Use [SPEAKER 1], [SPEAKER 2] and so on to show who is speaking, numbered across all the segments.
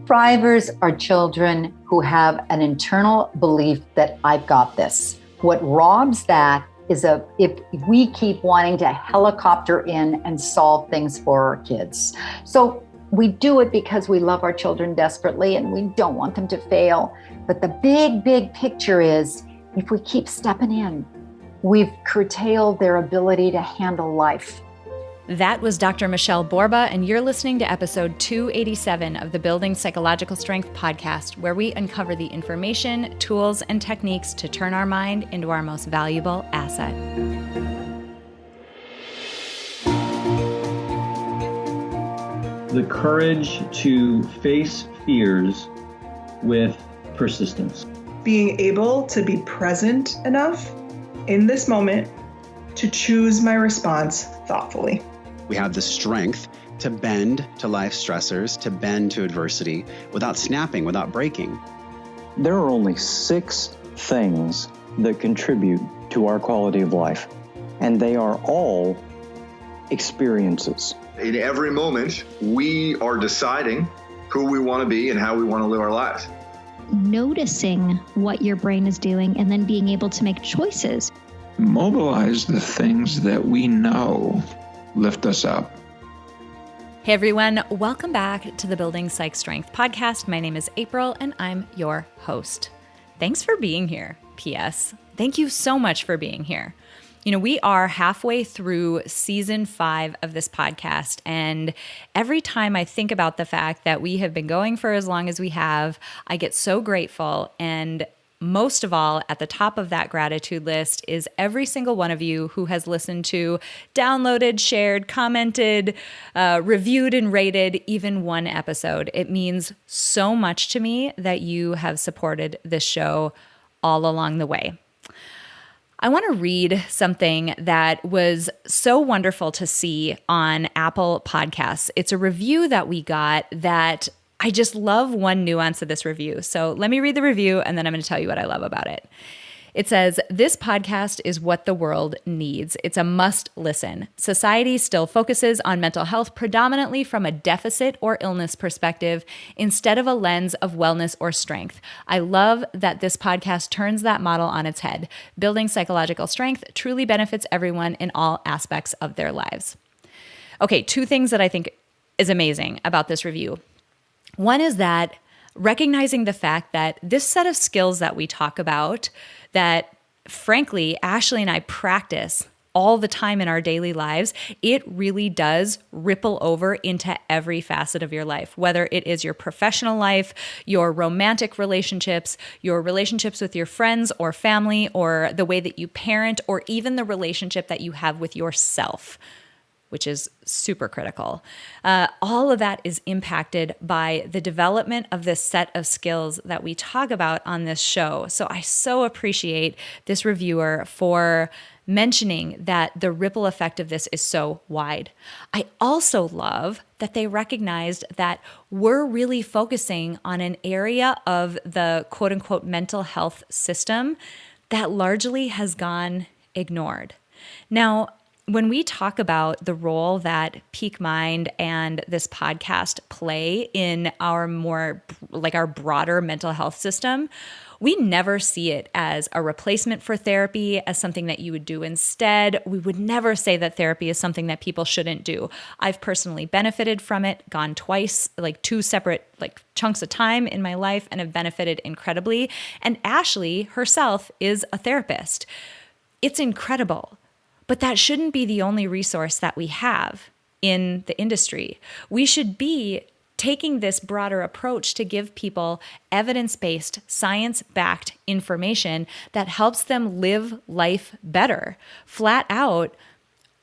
[SPEAKER 1] Thrivers are children who have an internal belief that I've got this. What robs that is if we keep wanting to helicopter in and solve things for our kids. So we do it because we love our children desperately and we don't want them to fail. But the big picture is if we keep stepping in, we've curtailed their ability to handle life.
[SPEAKER 2] That was Dr. Michele Borba, and you're listening to episode 287 of the Building Psychological Strength podcast, where we uncover the information, tools, and techniques to turn our mind into our most valuable asset.
[SPEAKER 3] The courage to face fears with persistence.
[SPEAKER 4] Being able to be present enough in this moment to choose my response thoughtfully.
[SPEAKER 5] We have the strength to bend to life stressors, to bend to adversity without snapping, without breaking.
[SPEAKER 6] There are only 6 things that contribute to our quality of life, and they are all experiences.
[SPEAKER 7] In every moment, we are deciding who we want to be and how we want to live our lives.
[SPEAKER 8] Noticing what your brain is doing and then being able to make choices.
[SPEAKER 9] Mobilize the things that we know lift us up.
[SPEAKER 2] Hey everyone, welcome back to the Building Psych Strength podcast. My name is April and I'm your host. Thanks for being here. P.S. Thank you so much for being here. You know, we are halfway through season 5 of this podcast, and every time I think about the fact that we have been going for as long as we have, I get so grateful. And most of all, at the top of that gratitude list is every single one of you who has listened to, downloaded, shared, commented, reviewed, and rated even one episode. It means so much to me that you have supported this show all along the way. I want to read something that was so wonderful to see on Apple Podcasts. It's a review that we got that I just love one nuance of this review. So let me read the review and then I'm going to tell you what I love about it. It says, "This podcast is what the world needs. It's a must listen. Society still focuses on mental health predominantly from a deficit or illness perspective instead of a lens of wellness or strength. I love that this podcast turns that model on its head. Building psychological strength truly benefits everyone in all aspects of their lives." Okay, 2 things that I think is amazing about this review. One is that recognizing the fact that this set of skills that we talk about, that frankly, Ashley and I practice all the time in our daily lives, it really does ripple over into every facet of your life, whether it is your professional life, your romantic relationships, your relationships with your friends or family, or the way that you parent, or even the relationship that you have with yourself, which is super critical. All of that is impacted by the development of this set of skills that we talk about on this show. So I so appreciate this reviewer for mentioning that the ripple effect of this is so wide. I also love that they recognized that we're really focusing on an area of the quote unquote mental health system that largely has gone ignored. Now, when we talk about the role that Peak Mind and this podcast play in our our broader mental health system, we never see it as a replacement for therapy, as something that you would do instead. We would never say that therapy is something that people shouldn't do. I've personally benefited from it, gone twice, 2 separate chunks of time in my life, and have benefited incredibly. And Ashley herself is a therapist. It's incredible. But that shouldn't be the only resource that we have in the industry. We should be taking this broader approach to give people evidence-based, science-backed information that helps them live life better. Flat out,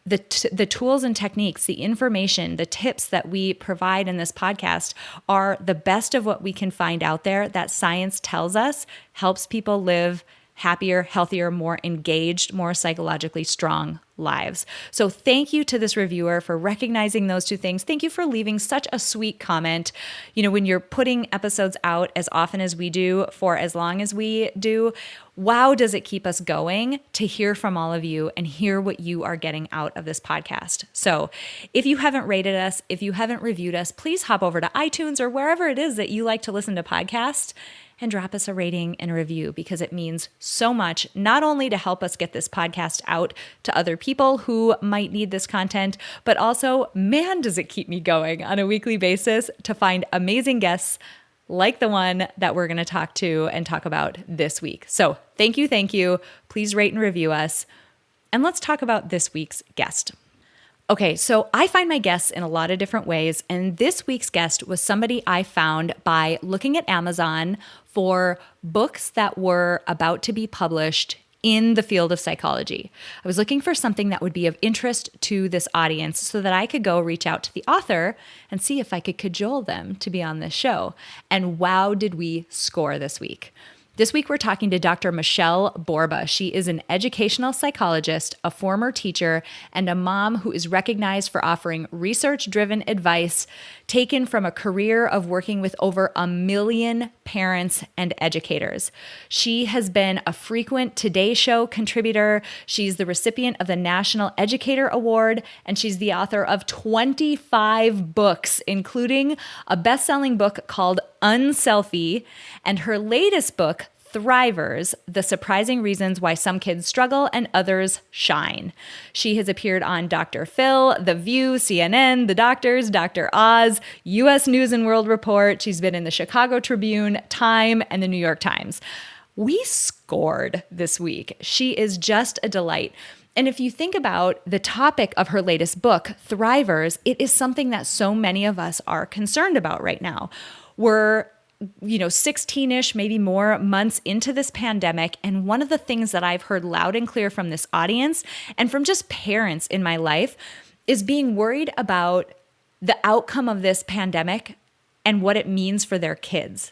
[SPEAKER 2] the tools and techniques, the information, the tips that we provide in this podcast are the best of what we can find out there that science tells us helps people live happier, healthier, more engaged, more psychologically strong lives. So thank you to this reviewer for recognizing those two things. Thank you for leaving such a sweet comment. When you're putting episodes out as often as we do, for as long as we do, wow, does it keep us going to hear from all of you and hear what you are getting out of this podcast. So if you haven't rated us, if you haven't reviewed us, please hop over to iTunes or wherever it is that you like to listen to podcasts and drop us a rating and a review, because it means so much, not only to help us get this podcast out to other people who might need this content, but also, man, does it keep me going on a weekly basis to find amazing guests like the one that we're going to talk about this week. So thank you. Please rate and review us. And let's talk about this week's guest. Okay, so I find my guests in a lot of different ways, and this week's guest was somebody I found by looking at Amazon for books that were about to be published in the field of psychology. I was looking for something that would be of interest to this audience so that I could go reach out to the author and see if I could cajole them to be on this show. And wow, did we score this week. This week, we're talking to Dr. Michele Borba. She is an educational psychologist, a former teacher, and a mom who is recognized for offering research-driven advice taken from a career of working with over 1 million parents and educators. She has been a frequent Today Show contributor. She's the recipient of the National Educator Award, and she's the author of 25 books, including a best-selling book called UnSelfie, and her latest book, Thrivers, The Surprising Reasons Why Some Kids Struggle and Others Shine. She has appeared on Dr. Phil, The View, CNN, The Doctors, Dr. Oz, U.S. News and World Report. She's been in the Chicago Tribune, Time, and the New York Times. We scored this week. She is just a delight. And if you think about the topic of her latest book, Thrivers, it is something that so many of us are concerned about right now. We're 16-ish, maybe more months into this pandemic. And one of the things that I've heard loud and clear from this audience and from just parents in my life is being worried about the outcome of this pandemic and what it means for their kids.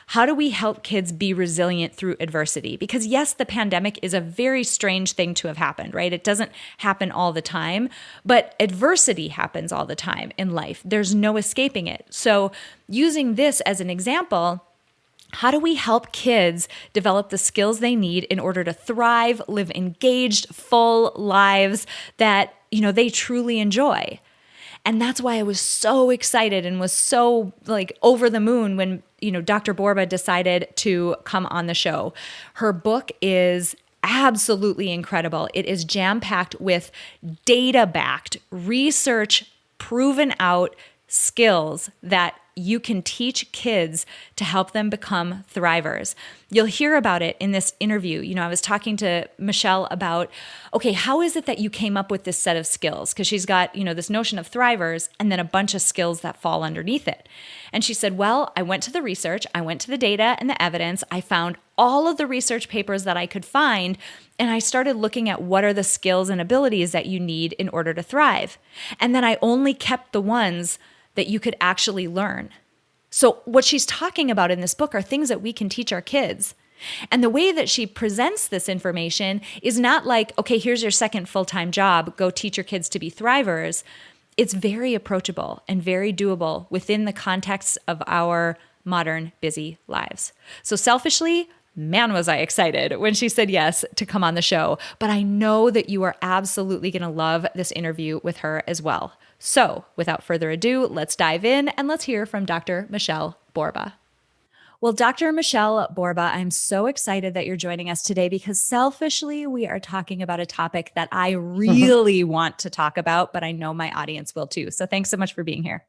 [SPEAKER 2] How do we help kids be resilient through adversity? Because yes, the pandemic is a very strange thing to have happened, right? It doesn't happen all the time, but adversity happens all the time in life. There's no escaping it. So using this as an example, how do we help kids develop the skills they need in order to thrive, live engaged, full lives that, they truly enjoy? And that's why I was so excited and was so over the moon when, Dr. Borba decided to come on the show. Her book is absolutely incredible. It is jam-packed with data-backed, research proven out skills that you can teach kids to help them become thrivers. You'll hear about it in this interview. I was talking to Michele about, okay, how is it that you came up with this set of skills? Because she's got, this notion of thrivers and then a bunch of skills that fall underneath it. And she said, well, I went to the research, I went to the data and the evidence, I found all of the research papers that I could find, and I started looking at what are the skills and abilities that you need in order to thrive. And then I only kept the ones that you could actually learn. So what she's talking about in this book are things that we can teach our kids. And the way that she presents this information is not like, okay, here's your second full-time job, go teach your kids to be thrivers. It's very approachable and very doable within the context of our modern busy lives. So selfishly, man, was I excited when she said yes to come on the show. But I know that you are absolutely going to love this interview with her as well. So without further ado, let's dive in and let's hear from Dr. Michele Borba. Well, Dr. Michele Borba, I'm so excited that you're joining us today because selfishly, we are talking about a topic that I really want to talk about, but I know my audience will too. So thanks so much for being here.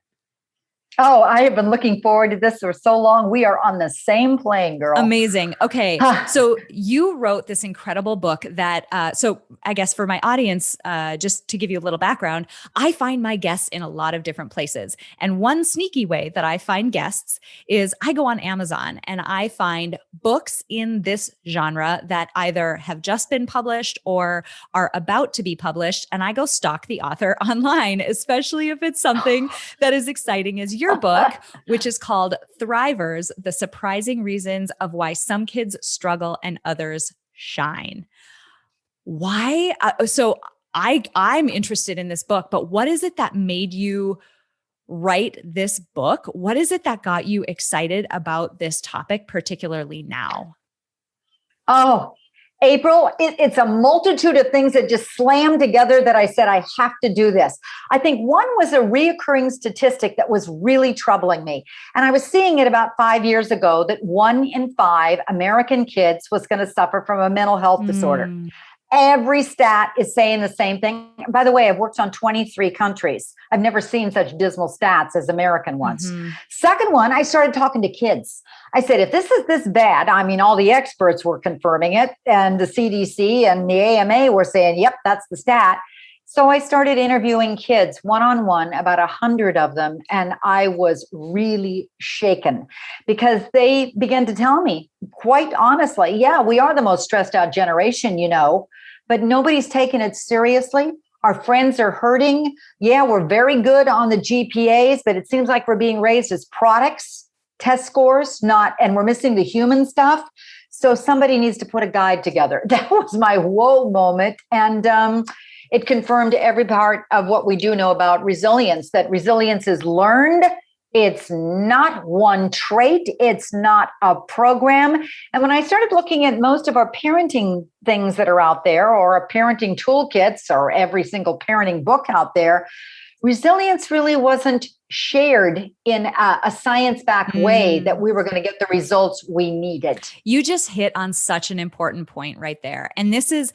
[SPEAKER 1] Oh, I have been looking forward to this for so long. We are on the same plane, girl.
[SPEAKER 2] Amazing. Okay. So you wrote this incredible book that, so I guess for my audience, just to give you a little background, I find my guests in a lot of different places. And one sneaky way that I find guests is I go on Amazon and I find books in this genre that either have just been published or are about to be published. And I go stalk the author online, especially if it's something that is exciting as your book, which is called Thrivers, The Surprising Reasons of Why Some Kids Struggle and Others shine. Why? I'm interested in this book, but what is it that made you write this book? What is it that got you excited about this topic, particularly now?
[SPEAKER 1] Oh, April, it's a multitude of things that just slammed together that I said, I have to do this. I think one was a reoccurring statistic that was really troubling me. And I was seeing it about 5 years ago that 1 in 5 American kids was going to suffer from a mental health disorder. Every stat is saying the same thing. By the way, I've worked on 23 countries. I've never seen such dismal stats as American ones. Second one, I started talking to kids. I said, if this is this bad, I mean, all the experts were confirming it, and the CDC and the AMA were saying, yep, that's the stat. So I started interviewing kids one-on-one, about 100 of them, and I was really shaken because they began to tell me, quite honestly, yeah, we are the most stressed out generation, but nobody's taking it seriously. Our friends are hurting. Yeah, we're very good on the GPAs, but it seems like we're being raised as products, test scores, and we're missing the human stuff. So somebody needs to put a guide together. That was my whoa moment. And it confirmed every part of what we do know about resilience, that resilience is learned. It's not one trait. It's not a program. And when I started looking at most of our parenting things that are out there, or our parenting toolkits, or every single parenting book out there, resilience really wasn't shared in a science-backed way that we were going to get the results we needed.
[SPEAKER 2] You just hit on such an important point right there. And this is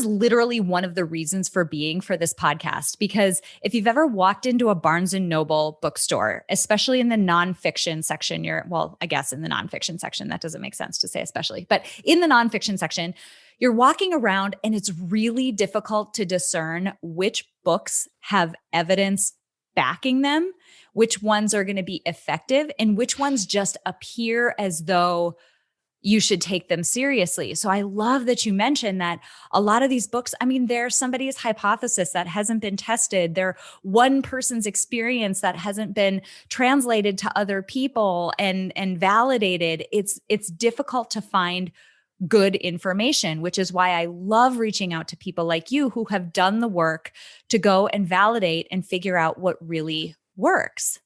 [SPEAKER 2] literally one of the reasons for being for this podcast, because if you've ever walked into a Barnes and Noble bookstore, especially in the nonfiction section, I guess in the nonfiction section, that doesn't make sense to say especially, but in the nonfiction section, you're walking around and it's really difficult to discern which books have evidence backing them, which ones are going to be effective, and which ones just appear as though you should take them seriously. So I love that you mentioned that a lot of these books, I mean, they're somebody's hypothesis that hasn't been tested. They're one person's experience that hasn't been translated to other people and validated. It's difficult to find good information, which is why I love reaching out to people like you who have done the work to go and validate and figure out what really works.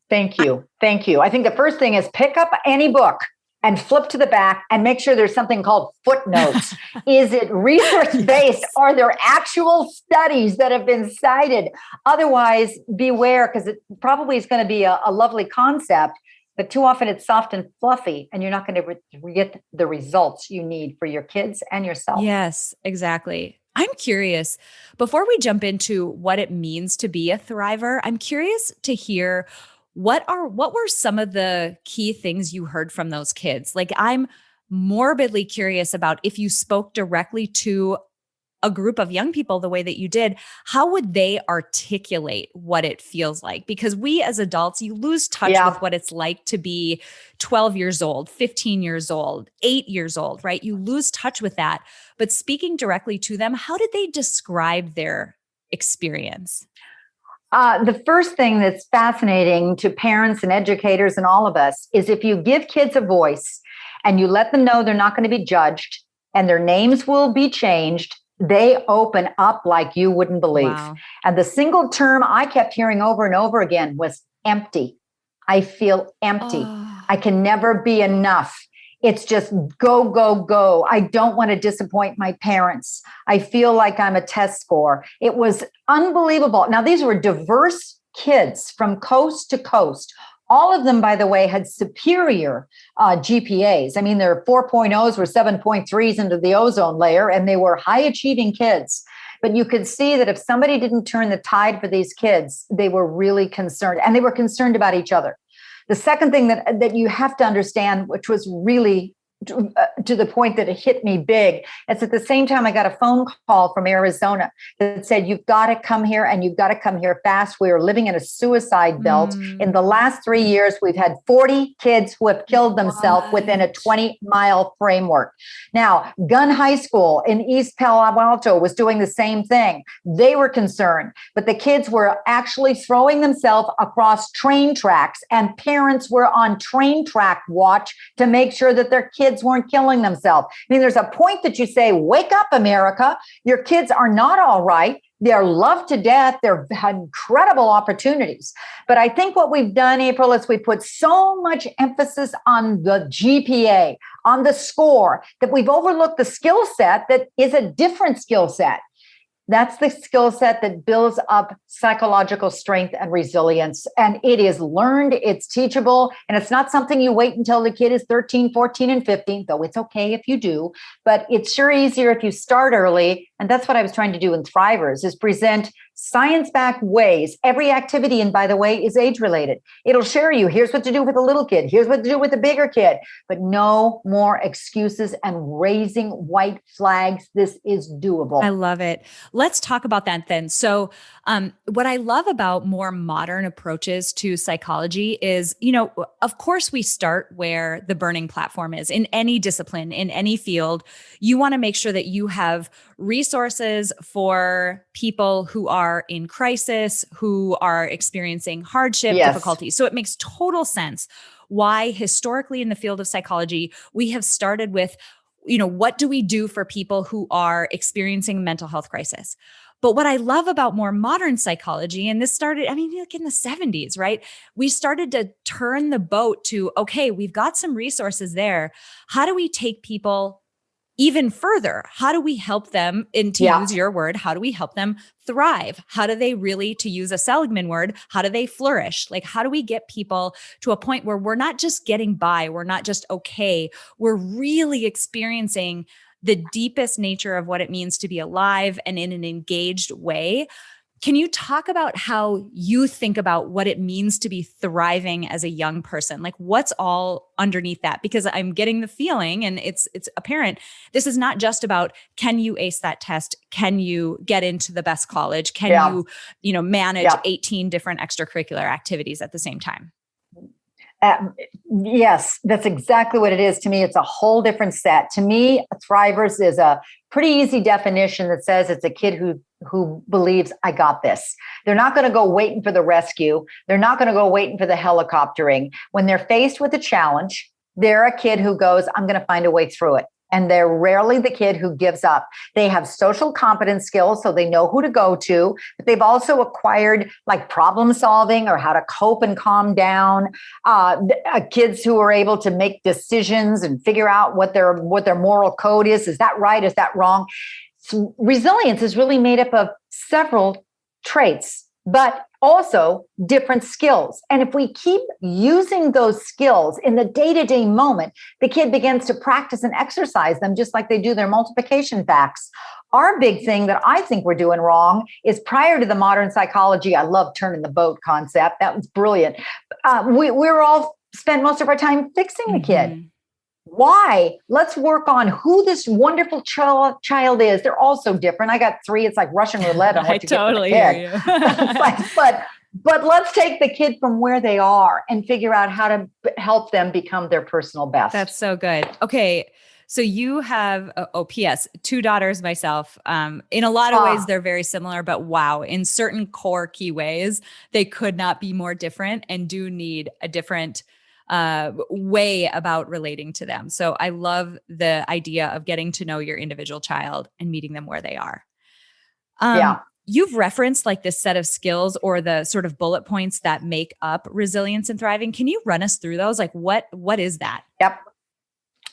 [SPEAKER 1] Thank you. Thank you. I think the first thing is pick up any book and flip to the back and make sure there's something called footnotes. Is it research-based? Yes. Are there actual studies that have been cited? Otherwise, beware, because it probably is going to be a lovely concept, but too often it's soft and fluffy, and you're not going to get the results you need for your kids and yourself.
[SPEAKER 2] Yes, exactly. I'm curious, before we jump into what it means to be a thriver, I'm curious to hear what were some of the key things you heard from those kids? Like, I'm morbidly curious about if you spoke directly to a group of young people the way that you did, how would they articulate what it feels like? Because we as adults, you lose touch with what it's like to be 12 years old, 15 years old, 8 years old, right? You lose touch with that. But speaking directly to them, how did they describe their experience?
[SPEAKER 1] The first thing that's fascinating to parents and educators and all of us is if you give kids a voice and you let them know they're not going to be judged and their names will be changed, they open up like you wouldn't believe. Wow. And the single term I kept hearing over and over again was empty. I feel empty. I can never be enough. It's just go, go, go. I don't want to disappoint my parents. I feel like I'm a test score. It was unbelievable. Now, these were diverse kids from coast to coast. All of them, by the way, had superior GPAs. I mean, their 4.0s were 7.3s into the ozone layer, and they were high-achieving kids. But you could see that if somebody didn't turn the tide for these kids, they were really concerned, and they were concerned about each other. The second thing that you have to understand, which was really to the point that it hit me big, it's at the same time I got a phone call from Arizona that said, you've got to come here and you've got to come here fast. We are living in a suicide belt. In the last 3 years, we've had 40 kids who have killed themselves within a 20-mile framework. Now, Gunn High School in East Palo Alto was doing the same thing. They were concerned, but the kids were actually throwing themselves across train tracks, and parents were on train track watch to make sure that their kids kids weren't killing themselves. I mean, there's a point that you say, wake up, America. Your kids are not all right. They're loved to death. They've had incredible opportunities. But I think what we've done, April, is we put so much emphasis on the GPA, on the score, that we've overlooked the skill set that is a different skill set. That's the skill set that builds up psychological strength and resilience. And it is learned, it's teachable, and it's not something you wait until the kid is 13, 14, and 15, though it's okay if you do. But it's sure easier if you start early. And that's what I was trying to do in Thrivers, is present science-backed ways. Every activity, and by the way, is age-related. It'll share you, here's what to do with a little kid, here's what to do with a bigger kid, but no more excuses and raising white flags. This is doable.
[SPEAKER 2] I love it. Let's talk about that then. So what I love about more modern approaches to psychology is, of course, we start where the burning platform is in any discipline, in any field. You want to make sure that you have resources for people who are in crisis, who are experiencing hardship, difficulty. So it makes total sense why historically in the field of psychology, we have started with, what do we do for people who are experiencing mental health crisis? But what I love about more modern psychology, and this started, like in the 70s, right? We started to turn the boat to, okay, we've got some resources there. How do we take people even further? How do we help them, and to use your word, how do we help them thrive? How do they really, to use a Seligman word, how do they flourish? Like, how do we get people to a point where we're not just getting by, we're not just okay, we're really experiencing the deepest nature of what it means to be alive and in an engaged way? Can you talk about how you think about what it means to be thriving as a young person? Like, what's all underneath that? Because I'm getting the feeling, and it's apparent, this is not just about, can you ace that test? Can you get into the best college? Can you manage 18 different extracurricular activities at the same time?
[SPEAKER 1] Yes, that's exactly what it is. To me, it's a whole different set. To me, Thrivers is a pretty easy definition that says it's a kid who believes, I got this. They're not going to go waiting for the rescue. They're not going to go waiting for the helicoptering. When they're faced with a challenge, they're a kid who goes, I'm going to find a way through it. And they're rarely the kid who gives up. They have social competence skills, so they know who to go to, but they've also acquired like problem solving or how to cope and calm down. Kids who are able to make decisions and figure out what their moral code is. Is that right? Is that wrong? So resilience is really made up of several traits, but also different skills. And if we keep using those skills in the day-to-day moment, the kid begins to practice and exercise them just like they do their multiplication facts. Our big thing that I think we're doing wrong is, prior to the modern psychology, I love turning the boat concept. That was brilliant. We're all spent most of our time fixing the kid. Why? Let's work on who this wonderful child is. They're all so different. I got 3. It's like Russian roulette on what to totally get for the kid. But let's take the kid from where they are and figure out how to help them become their personal best.
[SPEAKER 2] That's so good. Okay. So you have, P.S., 2 daughters myself. In a lot of ways, they're very similar, but wow, in certain core key ways, they could not be more different and do need a different way about relating to them. So I love the idea of getting to know your individual child and meeting them where they are. You've referenced like this set of skills or the sort of bullet points that make up resilience and thriving. Can you run us through those? Like what is that?
[SPEAKER 1] Yep.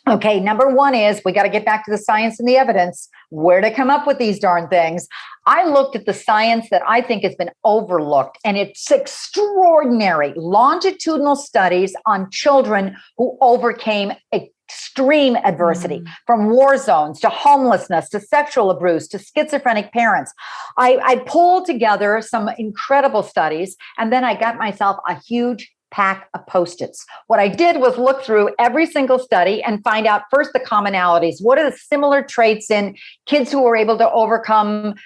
[SPEAKER 1] Okay. Number 1 is we got to get back to the science and the evidence, where to come up with these darn things. I looked at the science that I think has been overlooked, and it's extraordinary. Longitudinal studies on children who overcame extreme adversity, from war zones to homelessness, to sexual abuse, to schizophrenic parents. I pulled together some incredible studies, and then I got myself a huge pack of Post-its. What I did was look through every single study and find out first the commonalities. What are the similar traits in kids who were able to overcome,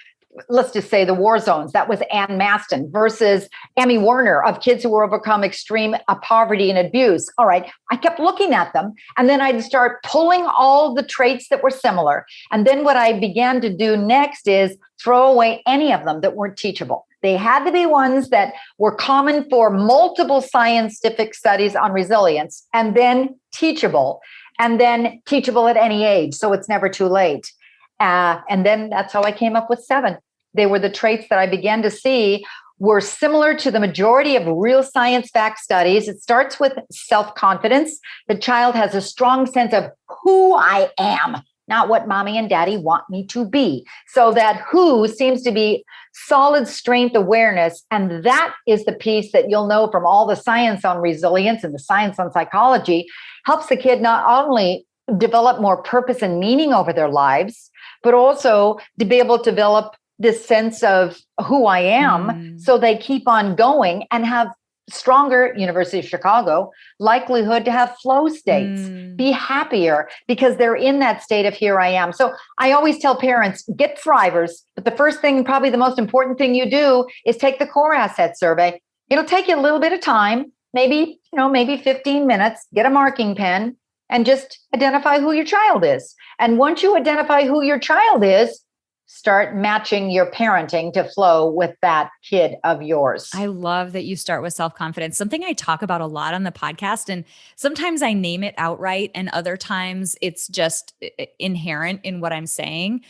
[SPEAKER 1] let's just say, the war zones? That was Ann Maston versus Amy Werner, of kids who were overcome extreme poverty and abuse. All right. I kept looking at them, and then I'd start pulling all the traits that were similar. And then what I began to do next is throw away any of them that weren't teachable. They had to be ones that were common for multiple scientific studies on resilience, and then teachable. and then teachable at any age. So it's never too late. And then that's how I came up with 7. They were the traits that I began to see were similar to the majority of real science fact studies. It starts with self-confidence. The child has a strong sense of who I am, not what mommy and daddy want me to be. So that who seems to be solid strength awareness. And that is the piece that you'll know from all the science on resilience and the science on psychology, helps the kid not only develop more purpose and meaning over their lives, but also to be able to develop this sense of who I am. So they keep on going and have stronger, University of Chicago, likelihood to have flow states, be happier because they're in that state of here I am. So I always tell parents, get thrivers, but the first thing, probably the most important thing you do is take the core asset survey. It'll take you a little bit of time, maybe 15 minutes, get a marking pen and just identify who your child is. And once you identify who your child is, start matching your parenting to flow with that kid of yours.
[SPEAKER 2] I love that you start with self-confidence. Something I talk about a lot on the podcast, and sometimes I name it outright and other times it's just inherent in what I'm saying,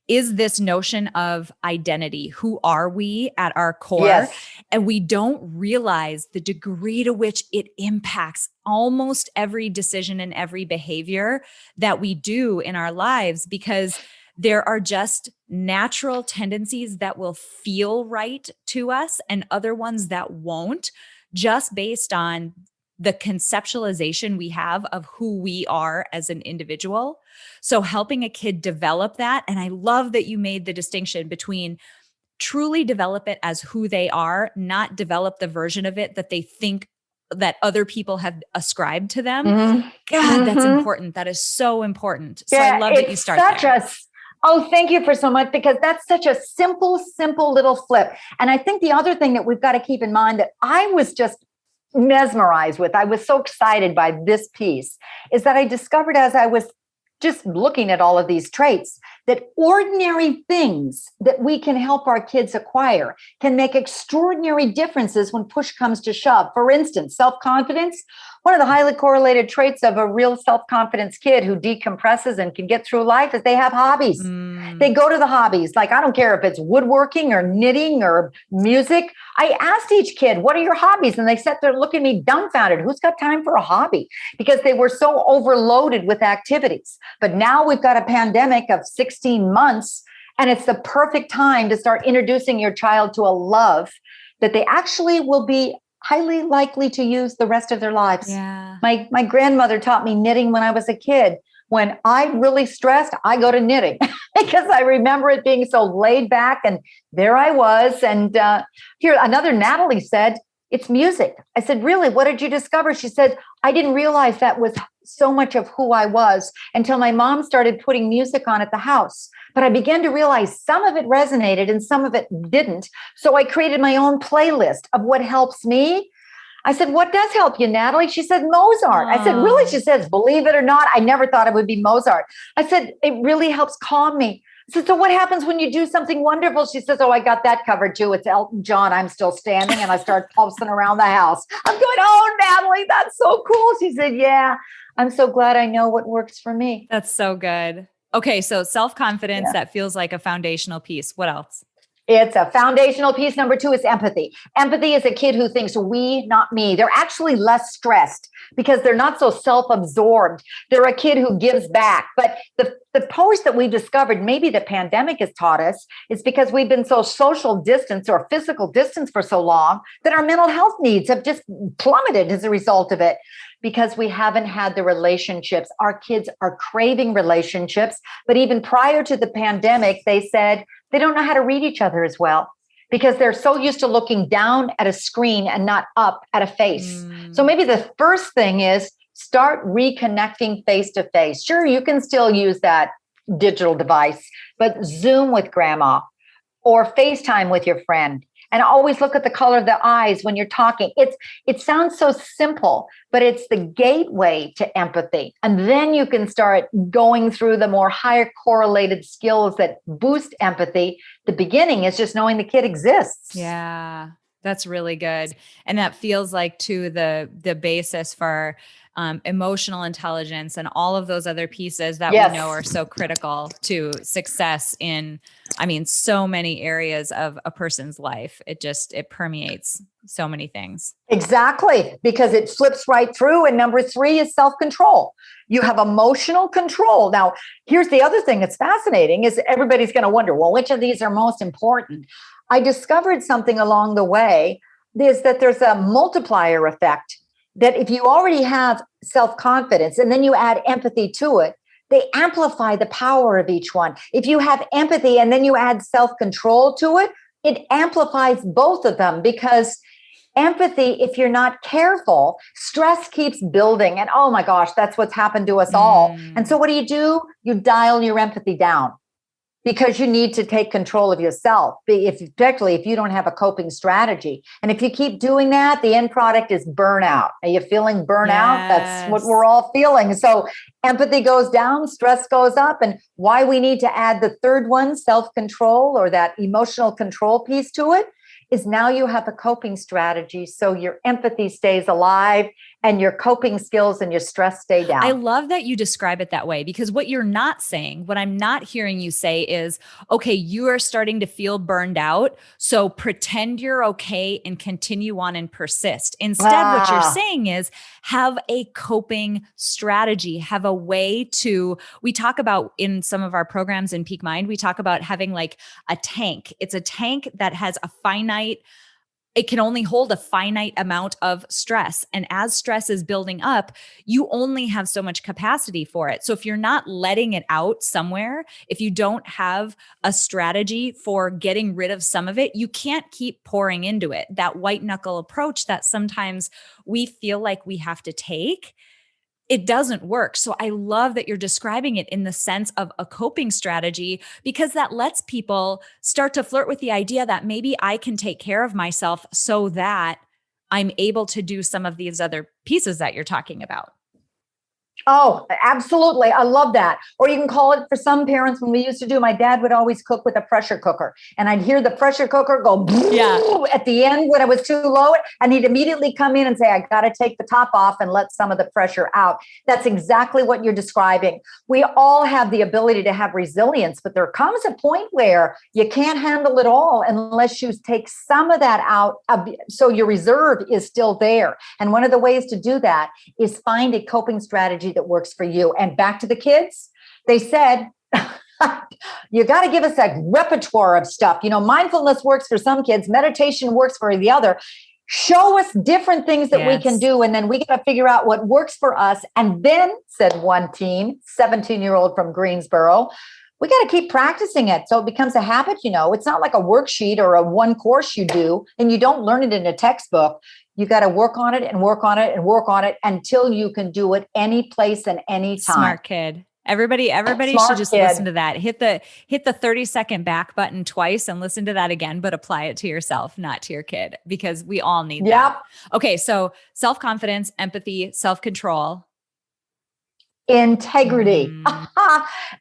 [SPEAKER 2] is this notion of identity. Who are we at our core?
[SPEAKER 1] Yes.
[SPEAKER 2] And we don't realize the degree to which it impacts almost every decision and every behavior that we do in our lives, because there are just natural tendencies that will feel right to us and other ones that won't, just based on the conceptualization we have of who we are as an individual. So helping a kid develop that. And I love that you made the distinction between truly develop it as who they are, not develop the version of it that they think that other people have ascribed to them. God, that's important. That is so important. So I love that you start there.
[SPEAKER 1] Oh, thank you for so much, because that's such a simple little flip. And I think the other thing that we've got to keep in mind that I was just mesmerized with, I was so excited by this piece, is that I discovered as I was just looking at all of these traits, that ordinary things that we can help our kids acquire can make extraordinary differences when push comes to shove. For instance, self-confidence. One of the highly correlated traits of a real self-confidence kid who decompresses and can get through life is they have hobbies. They go to the hobbies. Like, I don't care if it's woodworking or knitting or music. I asked each kid, what are your hobbies? And they sat there looking at me dumbfounded. Who's got time for a hobby? Because they were so overloaded with activities. But now we've got a pandemic of 16 months, and it's the perfect time to start introducing your child to a love that they actually will be highly likely to use the rest of their lives.
[SPEAKER 2] Yeah.
[SPEAKER 1] My grandmother taught me knitting when I was a kid. When I'm really stressed, I go to knitting because I remember it being so laid back, and there I was. And here, another Natalie said, it's music. I said, really? What did you discover? She said, I didn't realize that was so much of who I was until my mom started putting music on at the house. But I began to realize some of it resonated and some of it didn't. So I created my own playlist of what helps me. I said, what does help you, Natalie? She said, Mozart. I said, really? She says, believe it or not, I never thought it would be Mozart. I said, it really helps calm me. I said, so what happens when you do something wonderful? She says, oh, I got that covered too. It's Elton John, I'm Still Standing. And I start pulsing around the house. I'm going, oh, Natalie, that's so cool. She said, yeah, I'm so glad I know what works for me.
[SPEAKER 2] That's so good. Okay. So self-confidence, that feels like a foundational piece. What else?
[SPEAKER 1] It's a foundational piece. Number 2 is empathy. Empathy is a kid who thinks we, not me. They're actually less stressed because they're not so self-absorbed. They're a kid who gives back. But the post that we discovered, maybe the pandemic has taught us, is because we've been so social distance or physical distance for so long that our mental health needs have just plummeted as a result of it. Because we haven't had the relationships. Our kids are craving relationships. But even prior to the pandemic, they said they don't know how to read each other as well because they're so used to looking down at a screen and not up at a face. So maybe the first thing is start reconnecting face to face. Sure, you can still use that digital device, but Zoom with grandma or FaceTime with your friend. And always look at the color of the eyes when you're talking. It sounds so simple, but it's the gateway to empathy. And then you can start going through the more higher correlated skills that boost empathy. The beginning is just knowing the kid exists.
[SPEAKER 2] Yeah. That's really good. And that feels like too the basis for emotional intelligence and all of those other pieces that we know are so critical to success in, so many areas of a person's life. It permeates so many things.
[SPEAKER 1] Exactly, because it flips right through. And number 3 is self-control. You have emotional control. Now, here's the other thing that's fascinating is everybody's going to wonder, well, which of these are most important? I discovered something along the way is that there's a multiplier effect, that if you already have self-confidence and then you add empathy to it, they amplify the power of each one. If you have empathy and then you add self-control to it, it amplifies both of them, because empathy, if you're not careful, stress keeps building. And oh my gosh, that's what's happened to us all. And so what do? You dial your empathy down, because you need to take control of yourself, particularly if you don't have a coping strategy. And if you keep doing that, the end product is burnout. Are you feeling burnout?
[SPEAKER 2] Yes.
[SPEAKER 1] That's what we're all feeling. So empathy goes down, stress goes up. And why we need to add the third one, self-control, or that emotional control piece to it, is now you have a coping strategy. So your empathy stays alive and your coping skills and your stress stay down.
[SPEAKER 2] I love that you describe it that way, because what you're not saying, what I'm not hearing you say is, okay, you are starting to feel burned out, so pretend you're okay and continue on and persist. Instead, what you're saying is have a coping strategy, have a way to, we talk about in some of our programs in Peak Mind, we talk about having like a tank. It's a tank that has a finite, it can only hold a finite amount of stress. And as stress is building up, you only have so much capacity for it. So if you're not letting it out somewhere, if you don't have a strategy for getting rid of some of it, you can't keep pouring into it. That white knuckle approach that sometimes we feel like we have to take, it doesn't work. So I love that you're describing it in the sense of a coping strategy, because that lets people start to flirt with the idea that maybe I can take care of myself so that I'm able to do some of these other pieces that you're talking about.
[SPEAKER 1] Oh, absolutely. I love that. Or you can call it, for some parents, when we used to do, my dad would always cook with a pressure cooker, and I'd hear the pressure cooker go at the end when it was too low, and he'd immediately come in and say, I got to take the top off and let some of the pressure out. That's exactly what you're describing. We all have the ability to have resilience, but there comes a point where you can't handle it all unless you take some of that out, so your reserve is still there. And one of the ways to do that is find a coping strategy that works for you. And back to the kids, they said, you got to give us a repertoire of stuff. Mindfulness works for some kids, meditation works for the other. Show us different things that we can do. And then we got to figure out what works for us. And then, said one teen, 17-year-old from Greensboro, we got to keep practicing it so it becomes a habit. It's not like a worksheet or a one course you do and you don't learn it in a textbook. You got to work on it and work on it and work on it until you can do it any place and any time.
[SPEAKER 2] Smart kid. Everybody should just listen to that. Hit the 30-second back button twice and listen to that again, but apply it to yourself, not to your kid, because we all need that. Okay. So self-confidence, empathy, self-control.
[SPEAKER 1] Integrity,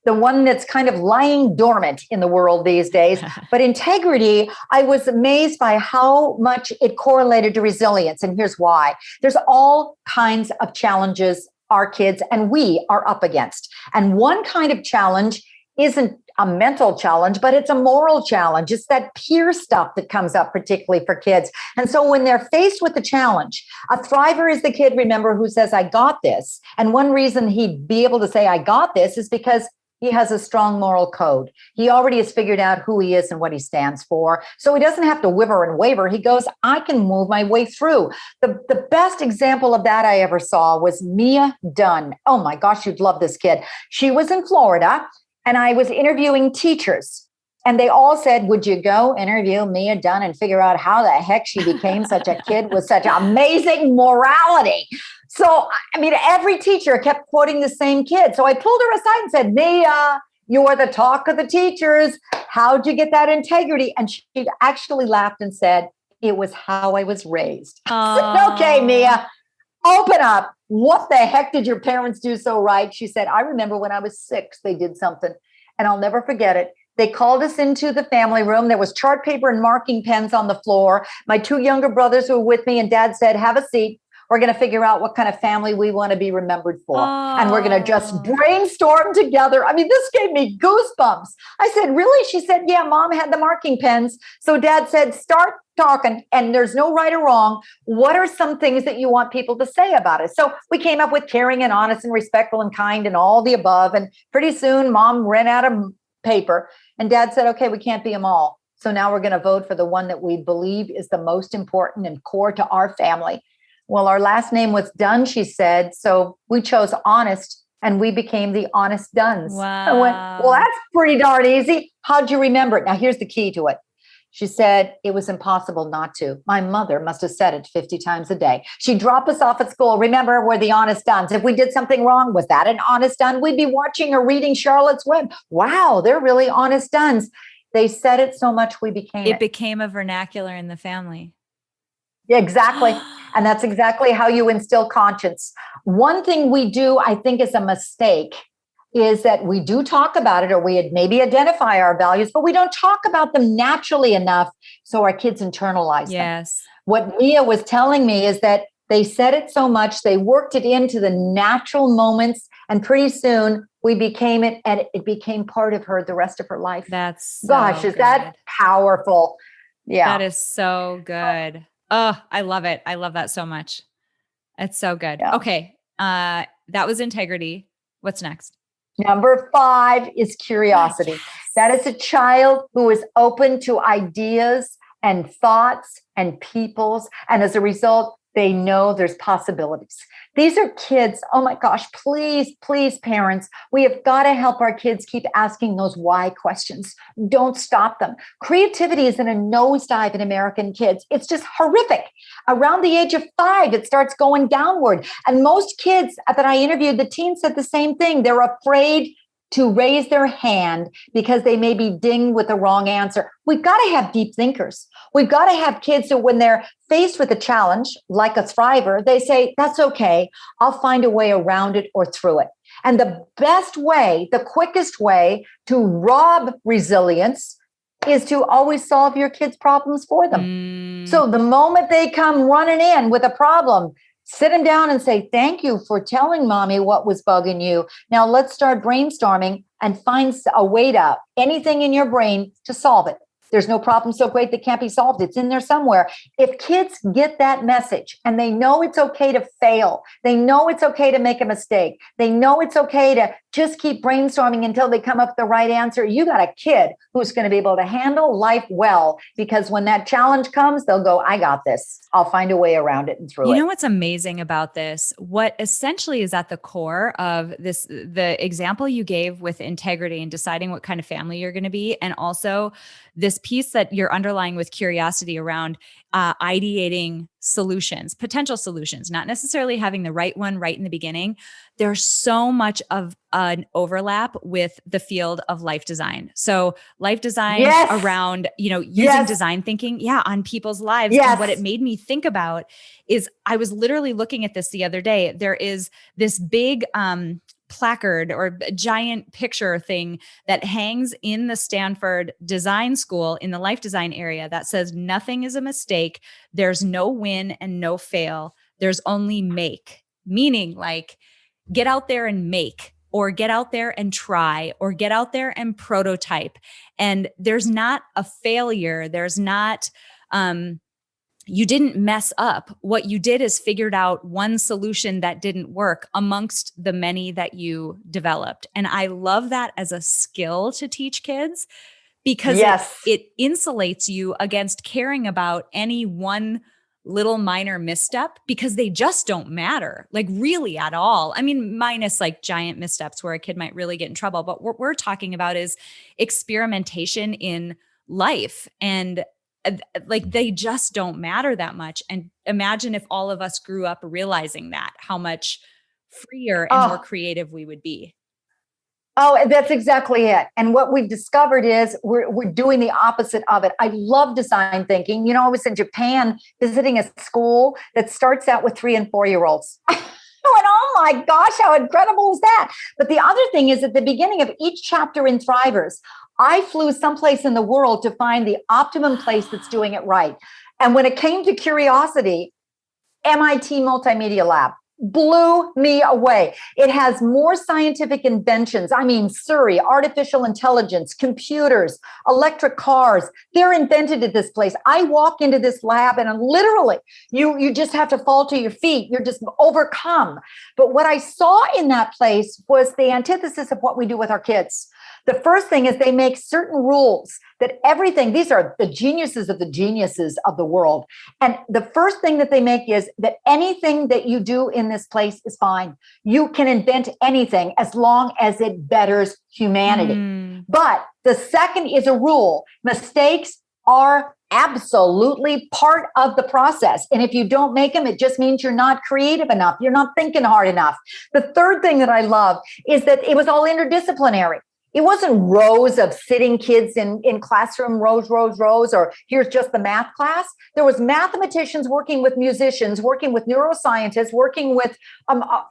[SPEAKER 1] the one that's kind of lying dormant in the world these days. But integrity, I was amazed by how much it correlated to resilience. And here's why. There's all kinds of challenges our kids and we are up against. And one kind of challenge isn't a mental challenge, but it's a moral challenge. It's that peer stuff that comes up, particularly for kids. And so when they're faced with the challenge, a thriver is the kid, remember, who says, I got this. And one reason he'd be able to say, I got this, is because he has a strong moral code. He already has figured out who he is and what he stands for. So he doesn't have to whiver and waver. He goes, I can move my way through. The best example of that I ever saw was Mia Dunn. Oh my gosh, you'd love this kid. She was in Florida, and I was interviewing teachers, and they all said, would you go interview Mia Dunn and figure out how the heck she became such a kid with such amazing morality? So, every teacher kept quoting the same kid. So I pulled her aside and said, Mia, you're the talk of the teachers. How'd you get that integrity? And she actually laughed and said, it was how I was raised. I said, okay, Mia, open up. What the heck did your parents do so right? She said, I remember when I was 6, they did something, and I'll never forget it. They called us into the family room. There was chart paper and marking pens on the floor. My 2 younger brothers were with me, and Dad said, have a seat. We're going to figure out what kind of family we want to be remembered for. And we're going to just brainstorm together. I mean, this gave me goosebumps. I said, really? She said, yeah, Mom had the marking pens. So Dad said, start talking, and there's no right or wrong. What are some things that you want people to say about it? So we came up with caring and honest and respectful and kind and all the above. And pretty soon Mom ran out of paper, and Dad said, okay, we can't be them all. So now we're going to vote for the one that we believe is the most important and core to our family. Well, our last name was Dunn, she said. So we chose honest, and we became the Honest Dunns.
[SPEAKER 2] Wow.
[SPEAKER 1] I went, well, that's pretty darn easy. How'd you remember it? Now, here's the key to it. She said it was impossible not to. My mother must have said it 50 times a day. She'd drop us off at school. Remember, we're the Honest Dunns. If we did something wrong, was that an Honest Dunn? We'd be watching or reading Charlotte's Web. Wow, they're really Honest Dunns. They said it so much we became it.
[SPEAKER 2] It became a vernacular in the family.
[SPEAKER 1] Yeah, exactly. And that's exactly how you instill conscience. One thing we do, I think, is a mistake is that we do talk about it, or we maybe identify our values, but we don't talk about them naturally enough so our kids internalize them.
[SPEAKER 2] Yes.
[SPEAKER 1] What Mia was telling me is that they said it so much, they worked it into the natural moments, and pretty soon we became it, and it became part of her the rest of her life.
[SPEAKER 2] That's so
[SPEAKER 1] gosh, is
[SPEAKER 2] good.
[SPEAKER 1] that powerful? Yeah.
[SPEAKER 2] That is so good. Oh, I love it. I love that so much. It's so good.
[SPEAKER 1] Yeah.
[SPEAKER 2] Okay. That was integrity. What's next?
[SPEAKER 1] Number 5 is curiosity. That is a child who is open to ideas and thoughts and peoples. And as a result, they know there's possibilities. These are kids. Oh my gosh, please, please, parents, we have got to help our kids keep asking those why questions. Don't stop them. Creativity is in a nosedive in American kids. It's just horrific. Around the age of 5, it starts going downward. And most kids that I interviewed, the teens said the same thing. They're afraid to raise their hand because they may be dinged with the wrong answer. We've got to have deep thinkers. We've got to have kids who, when they're faced with a challenge, like a thriver, they say, that's okay. I'll find a way around it or through it. And the best way, the quickest way to rob resilience is to always solve your kids' problems for them. So the moment they come running in with a problem, sit them down and say, thank you for telling Mommy what was bugging you. Now let's start brainstorming and find a way to anything in your brain to solve it. There's no problem so great that can't be solved. It's in there somewhere. If kids get that message and they know it's okay to fail, they know it's okay to make a mistake, they know it's okay to just keep brainstorming until they come up with the right answer, you got a kid who's going to be able to handle life well, because when that challenge comes, they'll go, I got this. I'll find a way around it and through it.
[SPEAKER 2] You know what's amazing about this? What essentially is at the core of this, the example you gave with integrity and deciding what kind of family you're going to be, and also this piece that you're underlying with curiosity around ideating solutions, potential solutions, not necessarily having the right one right in the beginning. There's so much of an overlap with the field of life design. So life design around, using design thinking, on people's lives. And what it made me think about is I was literally looking at this the other day. There is this big, placard or giant picture thing that hangs in the Stanford Design School in the life design area that says nothing is a mistake. There's no win and no fail. There's only make, meaning like get out there and make, or get out there and try, or get out there and prototype. And there's not a failure. There's not, you didn't mess up. What you did is figured out one solution that didn't work amongst the many that you developed. And I love that as a skill to teach kids, because it insulates you against caring about any one little minor misstep, because they just don't matter, like really at all. I mean, minus like giant missteps where a kid might really get in trouble. But what we're talking about is experimentation in life, and like they just don't matter that much. And imagine if all of us grew up realizing that, how much freer and more creative we would be.
[SPEAKER 1] Oh, that's exactly it. And what we've discovered is we're doing the opposite of it. I love design thinking. I was in Japan visiting a school that starts out with 3 and 4-year-olds. I went, oh my gosh, how incredible is that? But the other thing is at the beginning of each chapter in Thrivers, I flew someplace in the world to find the optimum place that's doing it right. And when it came to curiosity, MIT Multimedia Lab blew me away. It has more scientific inventions. I mean, Surrey, artificial intelligence, computers, electric cars. They're invented at this place. I walk into this lab and literally, you just have to fall to your feet. You're just overcome. But what I saw in that place was the antithesis of what we do with our kids. The first thing is they make certain rules that everything, these are the geniuses of the world. And the first thing that they make is that anything that you do in this place is fine. You can invent anything as long as it betters humanity. But the second is a rule. Mistakes are absolutely part of the process. And if you don't make them, it just means you're not creative enough. You're not thinking hard enough. The third thing that I love is that it was all interdisciplinary. It wasn't rows of sitting kids in classroom, rows, or here's just the math class. There was mathematicians working with musicians, working with neuroscientists, working with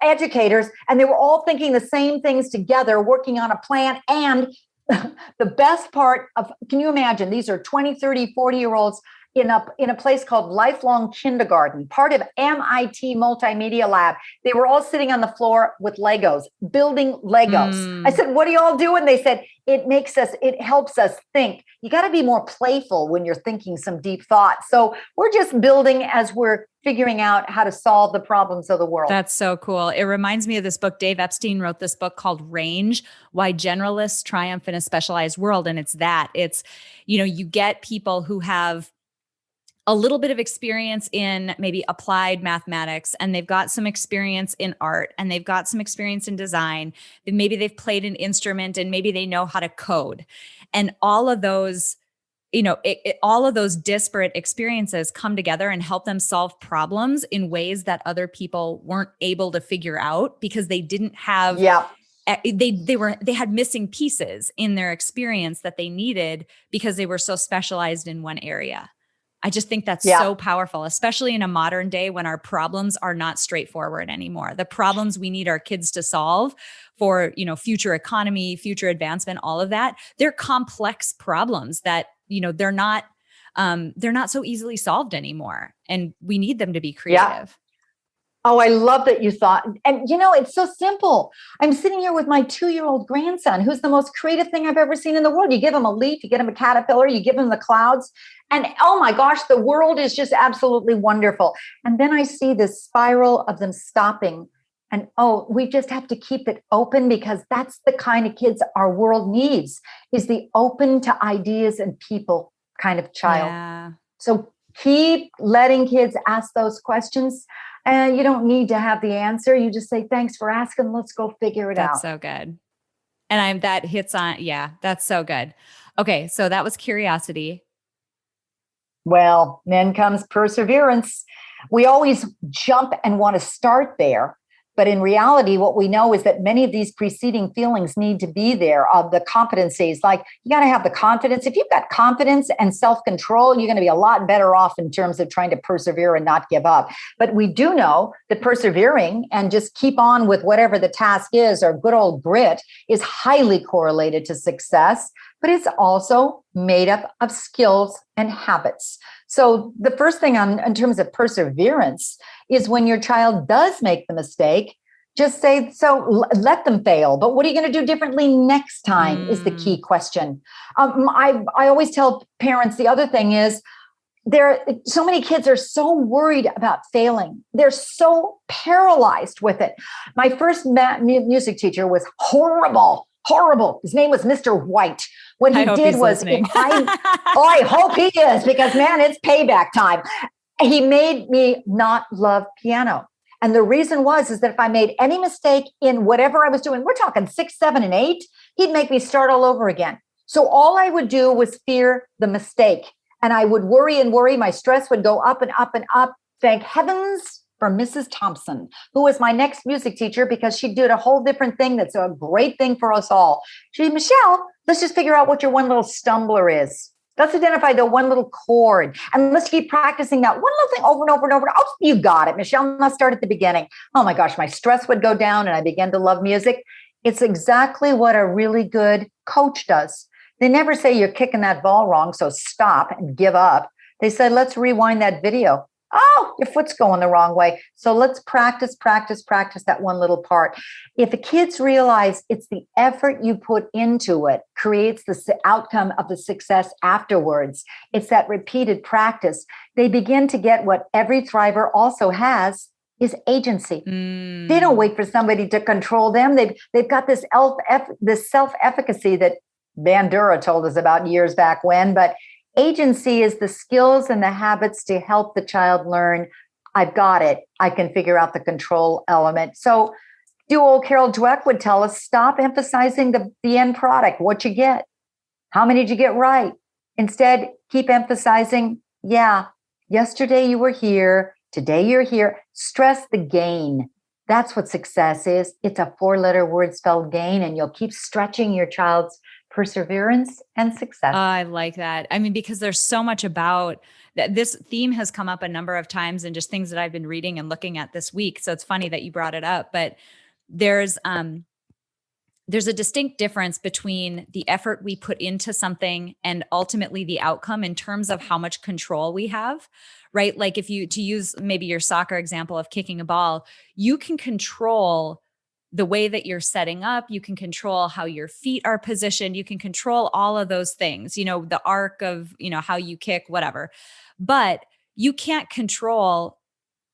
[SPEAKER 1] educators, and they were all thinking the same things together, working on a plan. And the best part of, can you imagine, these are 20, 30, 40-year-olds in a place called Lifelong Kindergarten, part of MIT Multimedia Lab. They were all sitting on the floor with Legos, building Legos. I said, what are you all doing? They said, it helps us think. You got to be more playful when you're thinking some deep thoughts. So we're just building as we're figuring out how to solve the problems of the world.
[SPEAKER 2] That's so cool. It reminds me of this book. Dave Epstein wrote this book called Range, Why Generalists Triumph in a Specialized World. And it's, you get people who have a little bit of experience in maybe applied mathematics, and they've got some experience in art, and they've got some experience in design, and maybe they've played an instrument, and maybe they know how to code. And all of those, all of those disparate experiences come together and help them solve problems in ways that other people weren't able to figure out because they didn't have, they had missing pieces in their experience that they needed because they were so specialized in one area. I just think that's so powerful, especially in a modern day when our problems are not straightforward anymore. The problems we need our kids to solve for, future economy, future advancement, all of that, they're complex problems that, they're not so easily solved anymore. And we need them to be creative.
[SPEAKER 1] Yeah. Oh, I love that you thought. And, it's so simple. I'm sitting here with my 2-year-old grandson, who's the most creative thing I've ever seen in the world. You give him a leaf, you get him a caterpillar, you give him the clouds. And oh my gosh, the world is just absolutely wonderful. And then I see this spiral of them stopping. And we just have to keep it open because that's the kind of kids our world needs, is the open to ideas and people kind of child. Yeah. So keep letting kids ask those questions. And you don't need to have the answer. You just say, thanks for asking. Let's go figure it out.
[SPEAKER 2] That's so good. And that hits on, that's so good. Okay. So that was curiosity.
[SPEAKER 1] Well, then comes perseverance. We always jump and want to start there. But in reality, what we know is that many of these preceding feelings need to be there, of the competencies. Like, you got to have the confidence. If you've got confidence and self-control, you're going to be a lot better off in terms of trying to persevere and not give up. But we do know that persevering and just keep on with whatever the task is, or good old grit, is highly correlated to success. But it's also made up of skills and habits. So the first thing in terms of perseverance is when your child does make the mistake, just say, so let them fail. But what are you going to do differently next time is the key question. I always tell parents, the other thing is, so many kids are so worried about failing. They're so paralyzed with it. My first music teacher was horrible. His name was Mr. White. What he did was, I hope he is, because man, it's payback time. He made me not love piano. And the reason is that if I made any mistake in whatever I was doing, we're talking 6, 7, and 8, he'd make me start all over again. So all I would do was fear the mistake. And I would worry and worry. My stress would go up and up and up. Thank heavens for Mrs. Thompson, who was my next music teacher, because she did a whole different thing that's a great thing for us all. She said, Michelle, let's just figure out what your one little stumbler is. Let's identify the one little chord, and let's keep practicing that one little thing over and over and over. Oh, you got it, Michelle. Let's start at the beginning. Oh my gosh, my stress would go down and I began to love music. It's exactly what a really good coach does. They never say you're kicking that ball wrong, so stop and give up. They said, let's rewind that video. Oh, your foot's going the wrong way. So let's practice that one little part. If the kids realize it's the effort you put into it creates the outcome of the success afterwards, it's that repeated practice, they begin to get what every thriver also has, is agency. They don't wait for somebody to control them. They've got this self-efficacy that Bandura told us about years back when, but agency is the skills and the habits to help the child learn, I've got it. I can figure out the control element. So old Carol Dweck would tell us, stop emphasizing the end product, what you get. How many did you get right? Instead, keep emphasizing, yeah, yesterday you were here, today you're here. Stress the gain. That's what success is. It's a 4-letter word spelled gain, and you'll keep stretching your child's perseverance and success.
[SPEAKER 2] I like that. I mean, because there's so much about that. This theme has come up a number of times and just things that I've been reading and looking at this week. So it's funny that you brought it up, but there's a distinct difference between the effort we put into something and ultimately the outcome in terms of how much control we have, right? Like to use maybe your soccer example of kicking a ball, you can control the way that you're setting up, you can control how your feet are positioned, you can control all of those things, the arc of, how you kick, whatever. But you can't control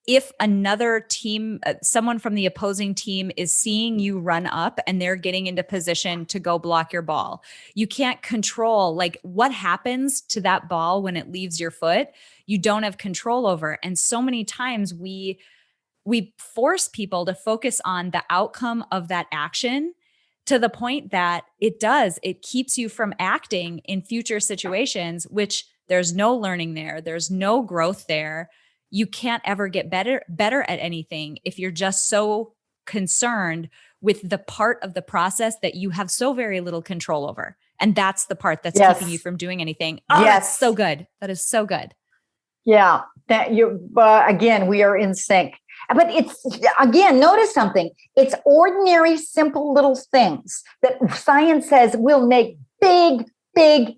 [SPEAKER 2] if another team, someone from the opposing team is seeing you run up and they're getting into position to go block your ball. You can't control like what happens to that ball when it leaves your foot. You don't have control over. And so many times we force people to focus on the outcome of that action to the point that it keeps you from acting in future situations, which there's no learning there. There's no growth there. You can't ever get better at anything if you're just so concerned with the part of the process that you have so very little control over. And that's the part that's keeping you from doing anything. Oh, yes. That's so good. That is so good.
[SPEAKER 1] Yeah. Again, we are in sync. But notice something. It's ordinary, simple little things that science says will make big,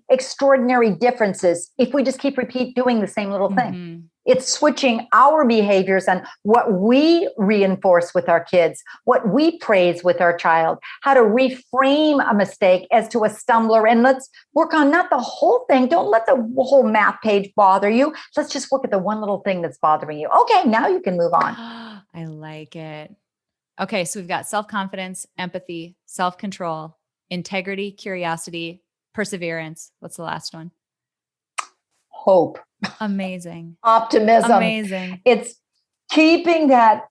[SPEAKER 1] extraordinary differences if we just keep doing the same little thing. Mm-hmm. It's switching our behaviors and what we reinforce with our kids, what we praise with our child, how to reframe a mistake as to a stumbler. And let's work on not the whole thing. Don't let the whole math page bother you. Let's just work at the one little thing that's bothering you. Okay, now you can move on.
[SPEAKER 2] I like it. Okay, so we've got self-confidence, empathy, self-control, integrity, curiosity, perseverance. What's the last one?
[SPEAKER 1] Hope.
[SPEAKER 2] Amazing.
[SPEAKER 1] Optimism.
[SPEAKER 2] Amazing.
[SPEAKER 1] It's keeping the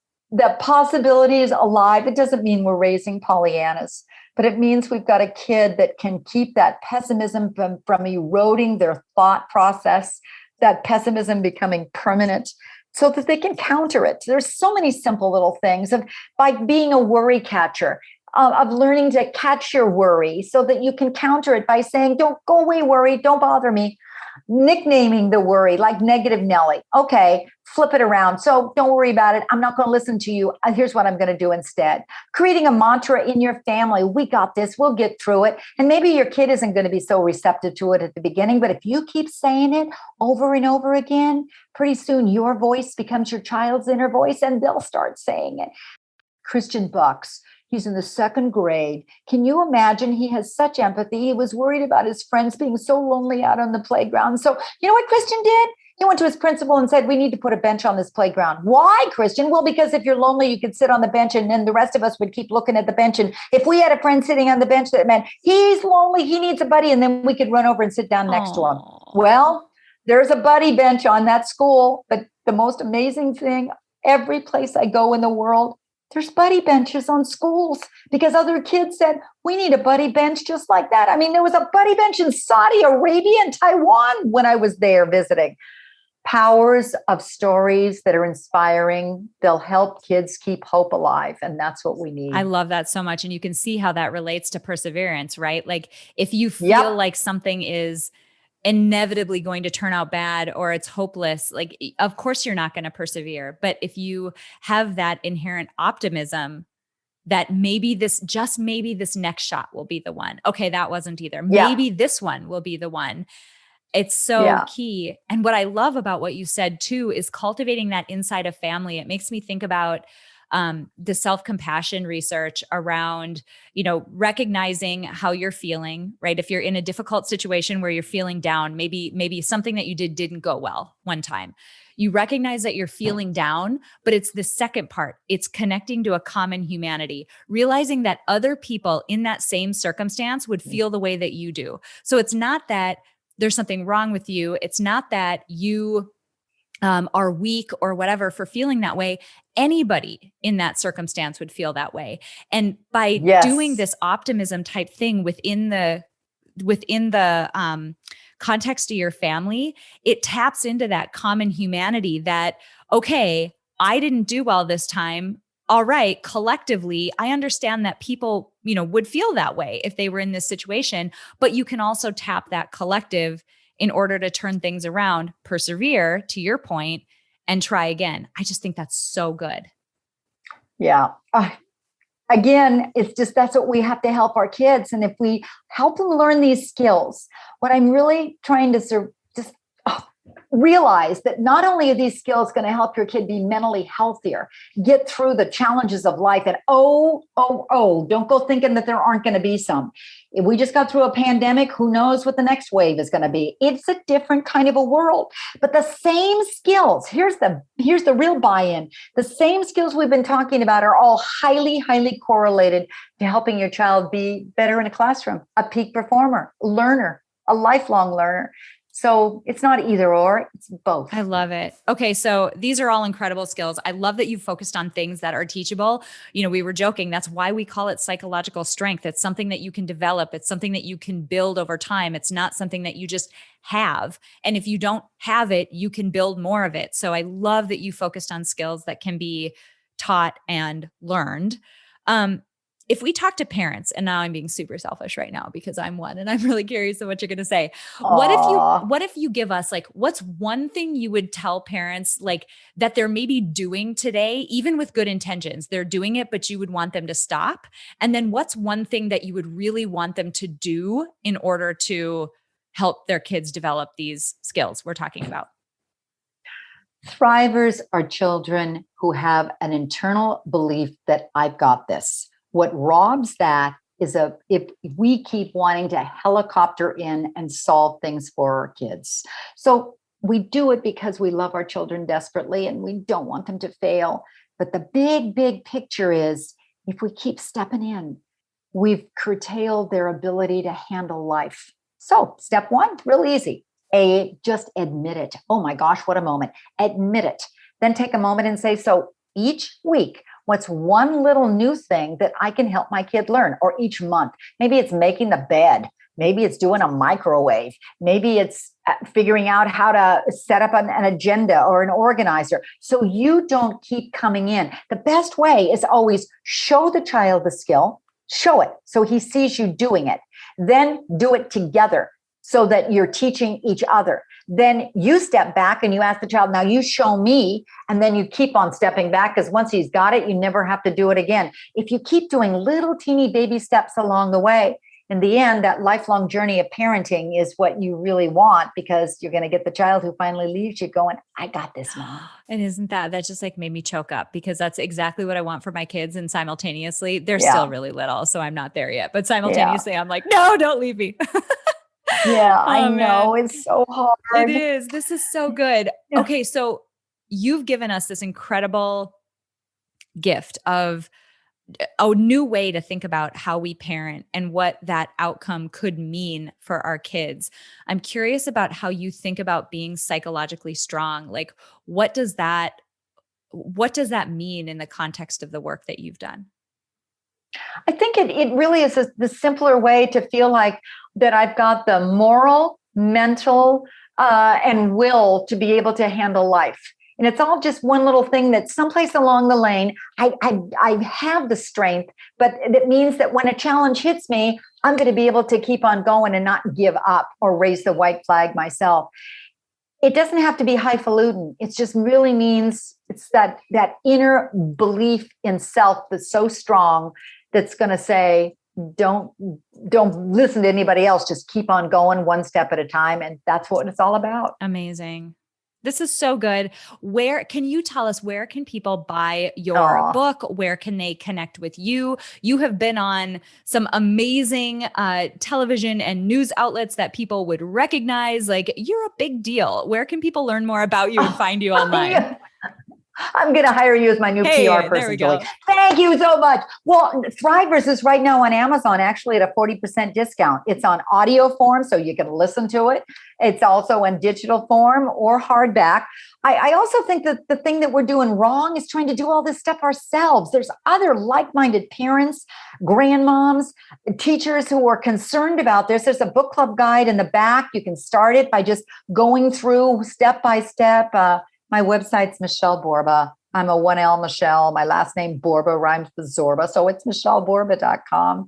[SPEAKER 1] possibilities alive. It doesn't mean we're raising Pollyannas, but it means we've got a kid that can keep that pessimism from eroding their thought process, that pessimism becoming permanent, so that they can counter it. There's so many simple little things by being a worry catcher, of learning to catch your worry so that you can counter it by saying, don't go away, worry, don't bother me. Nicknaming the worry like Negative Nelly. Okay, flip it around. So don't worry about it. I'm not going to listen to you. Here's what I'm going to do instead. Creating a mantra in your family. We got this. We'll get through it. And maybe your kid isn't going to be so receptive to it at the beginning, but if you keep saying it over and over again, pretty soon your voice becomes your child's inner voice and they'll start saying it. Christian Bucks. He's in the 2nd grade. Can you imagine? He has such empathy. He was worried about his friends being so lonely out on the playground. So you know what Christian did? He went to his principal and said, we need to put a bench on this playground. Why, Christian? Well, because if you're lonely, you could sit on the bench and then the rest of us would keep looking at the bench. And if we had a friend sitting on the bench, that meant he's lonely, he needs a buddy, and then we could run over and sit down next to him. Well, there's a buddy bench on that school. But the most amazing thing, every place I go in the world, there's buddy benches on schools because other kids said, we need a buddy bench just like that. I mean, there was a buddy bench in Saudi Arabia and Taiwan when I was there visiting. Powers of stories that are inspiring. They'll help kids keep hope alive. And that's what we need.
[SPEAKER 2] I love that so much. And you can see how that relates to perseverance, right? Like if you feel like something is inevitably going to turn out bad or it's hopeless, like of course you're not going to persevere. But if you have that inherent optimism, that maybe this next shot will be the one. Okay, that wasn't either.
[SPEAKER 1] Yeah.
[SPEAKER 2] Maybe this one will be the one. It's so key. And what I love about what you said too is cultivating that inside a family. It makes me think about the self-compassion research around, recognizing how you're feeling, right? If you're in a difficult situation where you're feeling down, maybe something that you didn't go well one time. You recognize that you're feeling down, but it's the second part. It's connecting to a common humanity, realizing that other people in that same circumstance would feel the way that you do. So it's not that there's something wrong with you. It's not that you are weak or whatever for feeling that way. Anybody in that circumstance would feel that way. And by doing this optimism type thing within the context of your family, it taps into that common humanity that, okay, I didn't do well this time. All right, collectively, I understand that people, would feel that way if they were in this situation, but you can also tap that collective in order to turn things around, persevere, to your point, and try again. I just think that's so good.
[SPEAKER 1] Yeah. Again, it's just, that's what we have to help our kids. And if we help them learn these skills, what I'm really trying to realize that not only are these skills going to help your kid be mentally healthier, get through the challenges of life, and don't go thinking that there aren't going to be some. If we just got through a pandemic, who knows what the next wave is going to be? It's a different kind of a world, but the same skills, here's the real buy-in. The same skills we've been talking about are all highly, highly correlated to helping your child be better in a classroom, a peak performer, learner, a lifelong learner. So it's not either or, it's both.
[SPEAKER 2] I love it. Okay. So these are all incredible skills. I love that you focused on things that are teachable. We were joking. That's why we call it psychological strength. It's something that you can develop. It's something that you can build over time. It's not something that you just have. And if you don't have it, you can build more of it. So I love that you focused on skills that can be taught and learned. If we talk to parents, and now I'm being super selfish right now because I'm one and I'm really curious of what you're going to say. What if you give us what's one thing you would tell parents that they're maybe doing today, even with good intentions, they're doing it, but you would want them to stop? And then what's one thing that you would really want them to do in order to help their kids develop these skills we're talking about?
[SPEAKER 1] Thrivers are children who have an internal belief that I've got this. What robs that is if we keep wanting to helicopter in and solve things for our kids. So we do it because we love our children desperately and we don't want them to fail. But the big, big picture is if we keep stepping in, we've curtailed their ability to handle life. So step one, real easy. Just admit it. Oh my gosh, what a moment. Admit it. Then take a moment and say, so each week, what's one little new thing that I can help my kid learn? Or each month, maybe it's making the bed. Maybe it's doing a microwave. Maybe it's figuring out how to set up an agenda or an organizer. So you don't keep coming in. The best way is always show the child the skill, show it so he sees you doing it. Then do it together so that you're teaching each other. Then you step back and you ask the child, now you show me, and then you keep on stepping back because once he's got it, you never have to do it again. If you keep doing little teeny baby steps along the way, in the end, that lifelong journey of parenting is what you really want because you're going to get the child who finally leaves you going, I got this, Mom.
[SPEAKER 2] And isn't that just made me choke up because that's exactly what I want for my kids. And simultaneously, they're still really little, so I'm not there yet. But simultaneously, I'm like, no, don't leave me.
[SPEAKER 1] Yeah, I know. Man. It's so hard.
[SPEAKER 2] It is. This is so good. Yeah. Okay. So you've given us this incredible gift of a new way to think about how we parent and what that outcome could mean for our kids. I'm curious about how you think about being psychologically strong. What does that mean in the context of the work that you've done?
[SPEAKER 1] I think it really is the simpler way to feel like that I've got the moral, mental, and will to be able to handle life. And it's all just one little thing that someplace along the lane, I have the strength, but it means that when a challenge hits me, I'm going to be able to keep on going and not give up or raise the white flag myself. It doesn't have to be highfalutin. It just really means it's that inner belief in self that's so strong that's going to say, don't listen to anybody else. Just keep on going one step at a time. And that's what it's all about.
[SPEAKER 2] Amazing. This is so good. Where can you tell us, where can people buy your book? Where can they connect with you? You have been on some amazing television and news outlets that people would recognize. Like, you're a big deal. Where can people learn more about you and find you online?
[SPEAKER 1] Yeah. I'm going to hire you as my new PR person.
[SPEAKER 2] There we go.
[SPEAKER 1] Thank you so much. Well, Thrivers is right now on Amazon, actually at a 40% discount. It's on audio form, so you can listen to it. It's also in digital form or hardback. I also think that the thing that we're doing wrong is trying to do all this stuff ourselves. There's other like-minded parents, grandmoms, teachers who are concerned about this. There's a book club guide in the back. You can start it by just going through step by step. My website's Michele Borba. I'm a 1L Michele. My last name Borba rhymes with Zorba. So it's michelleborba.com.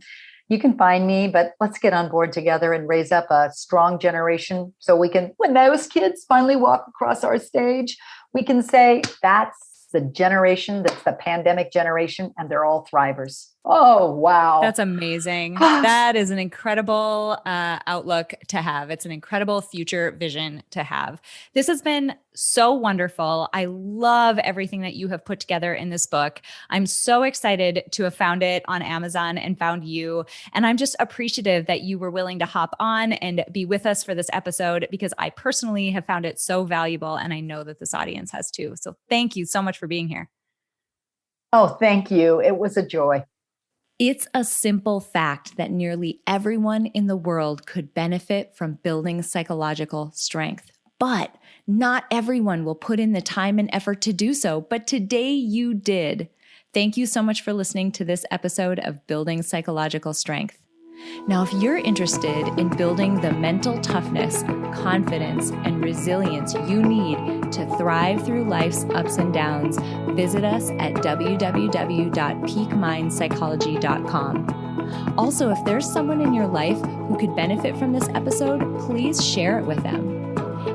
[SPEAKER 1] You can find me, but let's get on board together and raise up a strong generation so we can, when those kids finally walk across our stage, we can say that's the generation, that's the pandemic generation, and they're all thrivers. Oh, wow.
[SPEAKER 2] That's amazing. That is an incredible outlook to have. It's an incredible future vision to have. This has been so wonderful. I love everything that you have put together in this book. I'm so excited to have found it on Amazon and found you. And I'm just appreciative that you were willing to hop on and be with us for this episode, because I personally have found it so valuable. And I know that this audience has too. So thank you so much for being here.
[SPEAKER 1] Oh, thank you. It was a joy.
[SPEAKER 2] It's a simple fact that nearly everyone in the world could benefit from building psychological strength, but not everyone will put in the time and effort to do so. But today you did. Thank you so much for listening to this episode of Building Psychological Strength. Now, if you're interested in building the mental toughness, confidence, and resilience you need to thrive through life's ups and downs, visit us at www.peakmindpsychology.com. Also, if there's someone in your life who could benefit from this episode, please share it with them.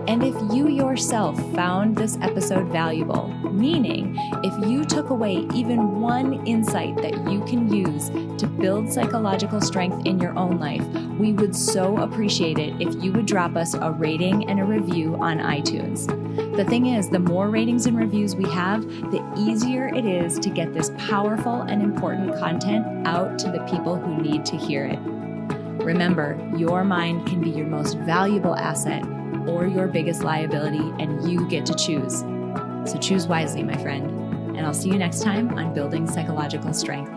[SPEAKER 2] And if you yourself found this episode valuable, meaning if you took away even one insight that you can use to build psychological strength in your own life, we would so appreciate it if you would drop us a rating and a review on iTunes. The thing is, the more ratings and reviews we have, the easier it is to get this powerful and important content out to the people who need to hear it. Remember, your mind can be your most valuable asset or your biggest liability, and you get to choose. So choose wisely, my friend. And I'll see you next time on Building Psychological Strength.